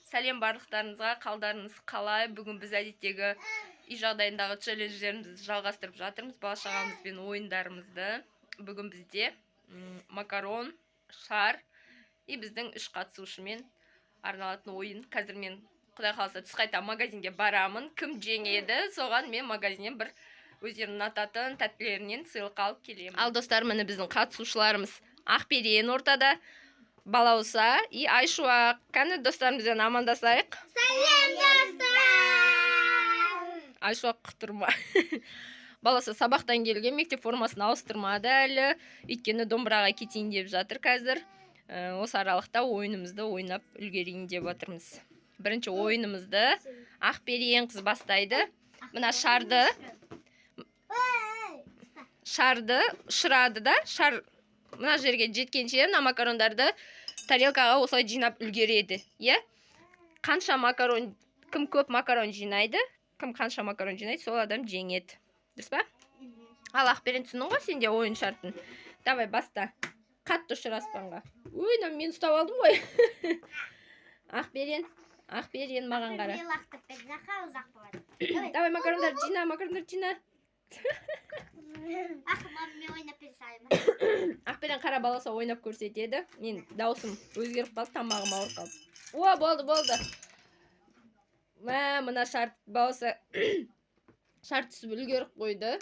Сәлем барлықтарыңызға, қалдарыңыз қалай? Бүгін біз әдеттегі үй жағдайындағы челлендждерімізді жалғастырып жатырмыз, бала-шағамызбен ойындарымызды. Бүгін бізде макарон, шар и біздің 3 қатысушымен арналатын ойын. Қазір мен құдай қаласа түс қайта магазинге барамын. Кім жеңеді, соған мен магазиннен бір өздерінің ұнататын тәттілерінен сыйлық алып келемін. Ал достар, міне біздің қатысушыларымыз Ақберен ортада, Балауса и Айшуақ. Қане достарымызбен амандасайық. Сәлем достар! Айшуақ құтырма. Балауса сабақтан келген, мектеп формасын ауыстырмады әлі. Өйткені домбыраға кетейін деп жатыр қазір. Осы аралықта ойынымызды ойнап үлгерейін деп отырмыз. Бірінші ойынымызды Ақберен қыз бастайды. Мына шарды ұшырады да, шар мына жерге жеткенше мына макарондарды тарелкаға осылай жинап үлгереді. Қанша макарон, кім көп макарон жинайды, кім қанша макарон жинайды, сол адам жеңеді. Дұрыс па? Ал Ақберен, түсінің ғой сенде ойын шартын. Давай баста. Қатты ұшыр аспанға. Ой, мен ұстап алдым ғой. Ақберен маған қара. Давай макарондарды жина. Ақберен қара, Балауса ойнап көрсетеді. Мен даусым өзгеріп қалды, тамағым ауырып қалды. О, болды. Мына шарт, Балауса шарт түсіп үлгеріп қойды.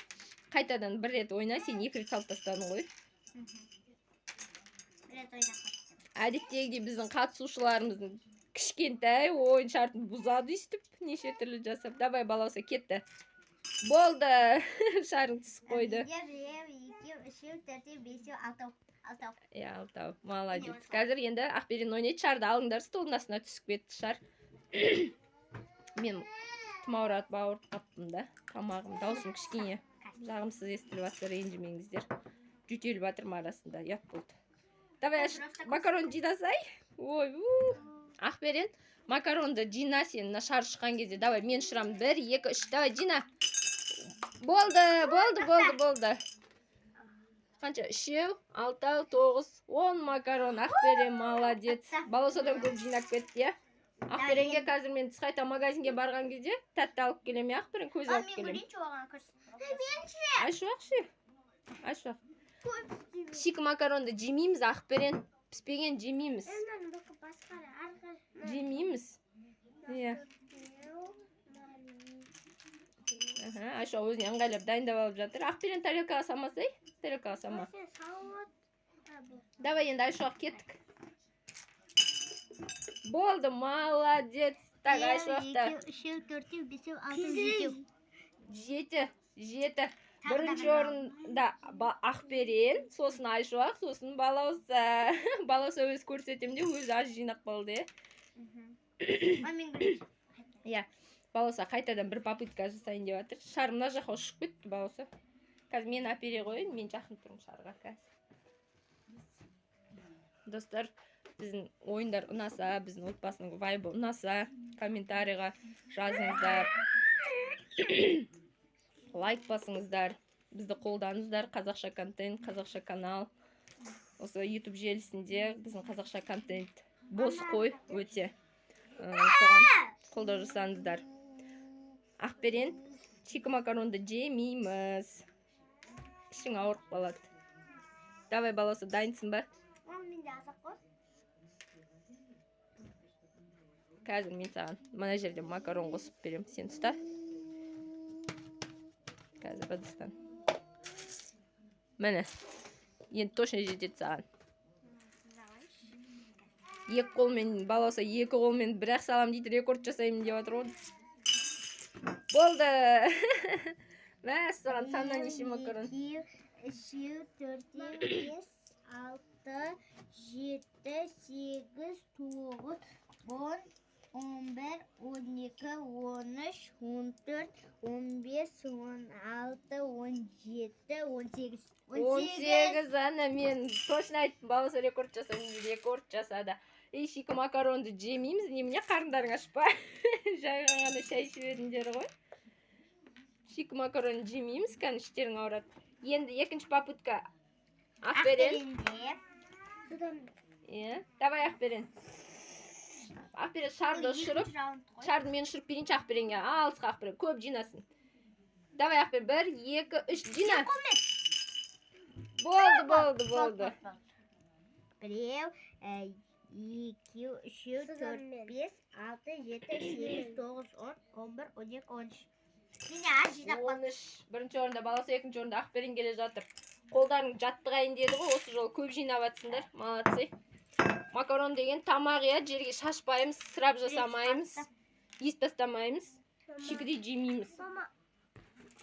Қайтадан бір рет ойна, сен 2 рет салып тастадың ғой. Әдеттегідей біздің қатысушыларымыздың кішкентай ойын шартын бұзады өйстіп, неше түрлі жасап. Давай, Балауса, кетті. Болды. Шарың түсіп қойды. 6. Молодец. Қазір енді Ақберен ойнайды. Шарды алыңдар, столдың астына түсіп кетті шар. Мен тұмауратып ауырып қаптым да. Тамағым, даусым кішкене жағымсыз естіліп жатыр, ренжімеңіздер. Жөтеліп жатыр арасында, ұят болды. Давай, макарон жинасай. Ой, Ақберен, макаронды жина сен, шар шыққан кезде. Давай, мен ұшырамын. 1, 2, 3, давай, жина. Болды. Қанша? 3, 6, 9, 10 макарон. Ақберен, молодец. Балаусадан көп жинап кетті, Ақберенге қазір мен түс қайта магазинге барған кезде тәтті алып келем, Ақберен, көз алып келем. Айшуақ. Шик макаронды жемейміз, Ақберен. Піспеген жемейміз. Айшуақ өзіне ыңғайлап дайындап алып жатыр. Ақберен, тарелкаға салмасай. Тарелкаға салма. Давай, енді Айшуақ кеттік. Болды, молодец. Так, Айшуақта. 7. Бірінші орында Ақберен, сосын Айшуақ, сосын Балауса. Балауса өз көрсетемде өзі аз жинақ болды. Балауса қайтадан бір попытка жасайын деп жатыр. Шар мына жаққа ұшып кетті, Балауса. Қазір мен әпере қойын, мен жақын тұрмын шарға қазір. Достар, біздің ойындар ұнаса, біздің отбасының вайбы ұнаса, комментарийға жазыңыздар. Лайк басыңыздар, бізді қолданыңыздар. Қазақша контент, қазақша канал. Осы YouTube желісінде біздің қазақша контент бос қой өте. Соған қолдау жасаңыздар. Ақберен, чикі макаронды жемейміз. Ішің ауырып қалады. Давай, Балауса, дайынсың ба? Қазір мен саған мына жерде макарон қосып берем. Сен ұста. Қазір ыдыстан. Міне. Енді точно жетеді саған. 2 қолмен, Балауса 2 қолмен бір-ақ салам дейді, рекорд жасаймын деп отыр ғой. Болды. Мә, саған саннан неше макарон? 2, 3, 4, 5, 6, 7, 8, 9, 10, 11, 12, 13, 14, 15, 16, 17, 18. 18, ана мен точно айттым, Балауса рекорд жасаймын, рекорд жасады. Шикі макаронды жемейміз, немене қарындарың ашпа? Жайға ғана шай ішіп ғой. Шикі макаронды жемейміз, кәні іштерің ауырады. Енді екінші попытка. Ақберен. Давай, Ақберен. Ақберен шарды ұшырып, шарды мен ұшырып берейінші Ақберенге. Алысқа Ақберен, көп жинасын. Давай Ақберен, 1, 2, 3, жина. Болды. Біреу, 2, 3, 4, 5, 6, 7, 8, 9, 10, 11, 12, 13. Жинап 13. Бірінші орында баласы, екінші орында Ақберен келе жатыр. Қолдарың жаттығайын деді ғой, осы жолы көп жинап атсыңдар. Молодцы. Макарон деген тамақ иә, жерге шашпаймыз, сырап жасамаймыз, ес тастамаймыз, шикідей жемейміз.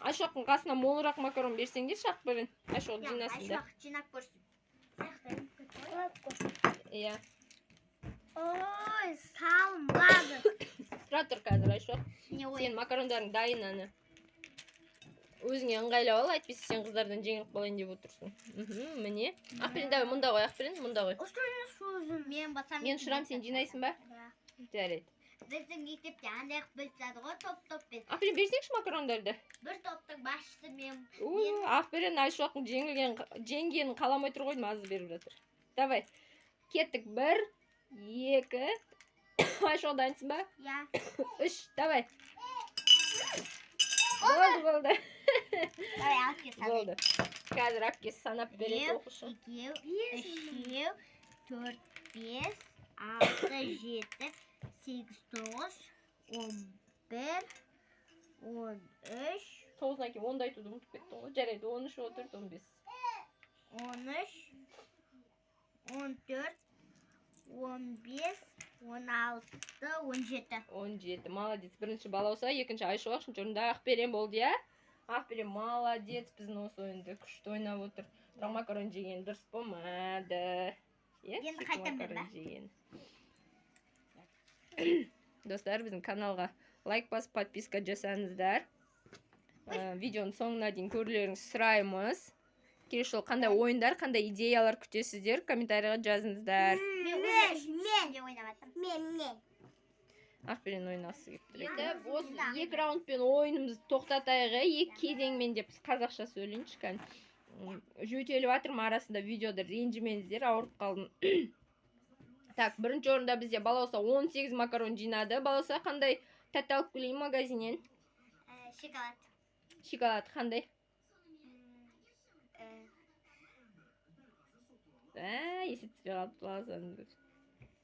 Айшоқтың қасына молырақ макарон берсеңдер Ақберен. Айшоқ жинасын да. Айшоқ жинап көрсін. Иә. Ой, салмады. Тұра тұр қазір Айшоқ. Сен макарондарың дайын аны. Өзіңе ыңғайлап ал, әйтпесе сен қыздардан жеңіліп қалайын деп отырсың. Міне. Ақберен, давай мұнда қой, Ақберен, мұнда қой. Мен ұшырам, сен жинайсың ба? Жарайды. Біздің мектепте андай бөліседі ғой, топ-топ бен. Ақберен, берсеңші макарондарды. Бір топтың басшысы мен. Ақберен Айшоқтың жеңгенін қаламай тұр ғой, мазы беріп жатыр. Давай. Кеттік. 1, 2. Айшоқ дайынсың ба? Я. 3. Давай. Болды. Давай, әпке санап. Болды. Қазір әпке санап береді оқушы. 2, 3, 4, 5, 6, 7, 8, 9, 11, 13. 9-дан кейін 10-ды айтуды ұмытып кеттің ғой. Жарайды, 13, 14, 15. 13, 14, 15, 16, 17. 17. Молодец. Бірінші балауса, екінші Айшоқ, үшінші орында Ақберен болды, я? Ақберен молодец, біздің осы ойынды күшті ойнап отыр. Бірақ макарон жеген дұрыс болмады. Енді қайтамын ба? Достар, біздің каналға лайк басып, подписка жасаңыздар. Видеоның соңына дейін көрулеріңізді сұраймыз. Келесі жолы қандай ойындар, қандай идеялар күтесіздер, комментарийға жазыңыздар. Мен. Ақберен ойнағысы келіп тұр. Осы 2 раундпен ойынымызды тоқтатайық, 2 кезеңмен деп қазақша сөйлейінші. Жөтеліп атырмын арасында видеода, ренжімеңіздер, ауырып қалдым. Так, бірінші орында бізде балауса 18 макарон жинады. Балауса қандай тәтті алып келейін магазиннен? Шоколад. Шоколад қандай? Есетпей қалып балаусан.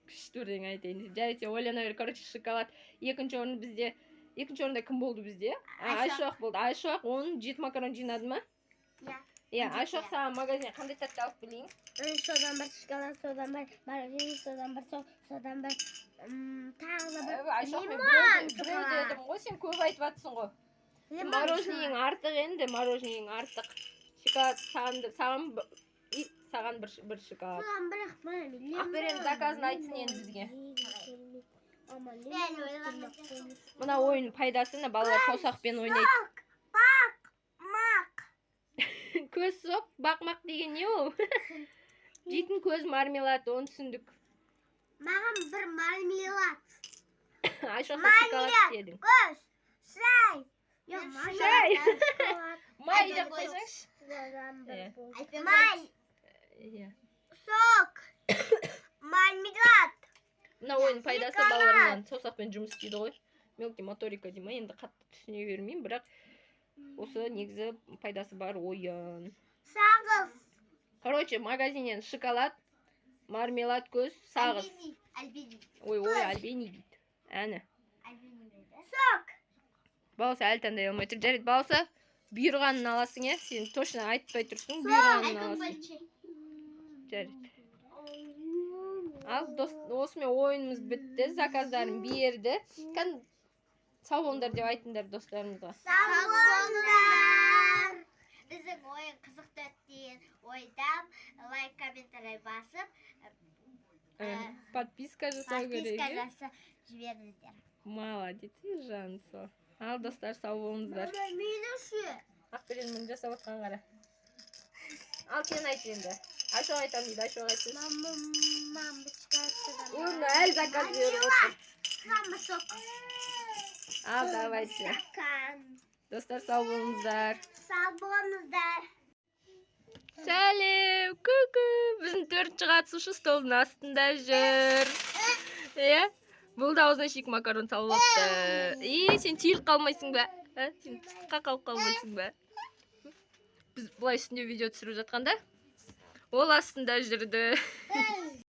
Күшті бірден айтайын. Жарайды, ойлана бер. Короче, шоколад. Екінші орында кім болды бізде? Айшоқ болды. Айшоқ 17 макарон жинады ма? Иә, Айшоқ саған магазиннен қандай тәтті алып келейін? Содан бар шоколад, содан бар мороженое, содан бар содан бар тағы бір Айшоқ, мен біреу дедім ғой, сен көп айтып атсың ғой. Мороженең артық енді, мороженең артық. Шоколад саған бір шоколад. Ақберен заказын айтсын енді бізге. Мына ойын пайдасына балалар саусақпен ойнайды. Көз соқ, бақмақ деген не ол? Жейтін көз мармелад, оны түсіндік. Маған бір мармелад. Айшоққа шоколад істедің. Көз, шай. Шай. Май деп қойсаңшы. Май. Сок. Мармелад. Мына ойын пайдасы балалармен саусақпен жұмыс істейді ғой. Мелкий моторика дей ма, енді қатты түсіне бермеймін, бірақ осы негізі пайдасы бар ойын. Сағыз. Короче, магазиннен шоколад, мармелад, көз, сағыз. Альбини. Ой, альбини дейді. Әні. Сок. Балауса әлі таңдай алмай тұр. Жарайды, балауса бұйырғанын аласың, е? Сен точно айтпай тұрсың, бұйырғанын аласың. Жарайды. Ал, осымен ойынымыз бітті, заказдарын берді. Сау болыңдар деп айтыңдар достарымызға. Сау болыңдар. Біздің ойын қызықты өткен ойдам лайк, комментарий басып, подписка жасау керек. подписка жасап жіберіңіздер. Молодец, Жансо. Ал, достар, сау болыңыздар. Ақберен мені жасап отқан қара. Ал, сен айт енді. Айшоқ айтам дейді, Айшоқ айтсын. Оны әлі заказ беріп отыр. Ал, давайте. Достар, сау болыңыздар. Сау болыңыздар. Сәлем, күкі. Біздің 4-ші қатысушы столдың астында жүр. Бұл да аузына шик макарон салып алыпты. Сен тиіліп қалмайсың ба? Сен қақалып қалмайсың ба? Біз бұлай үстінде видео түсіріп жатқанда ол астында жүрді.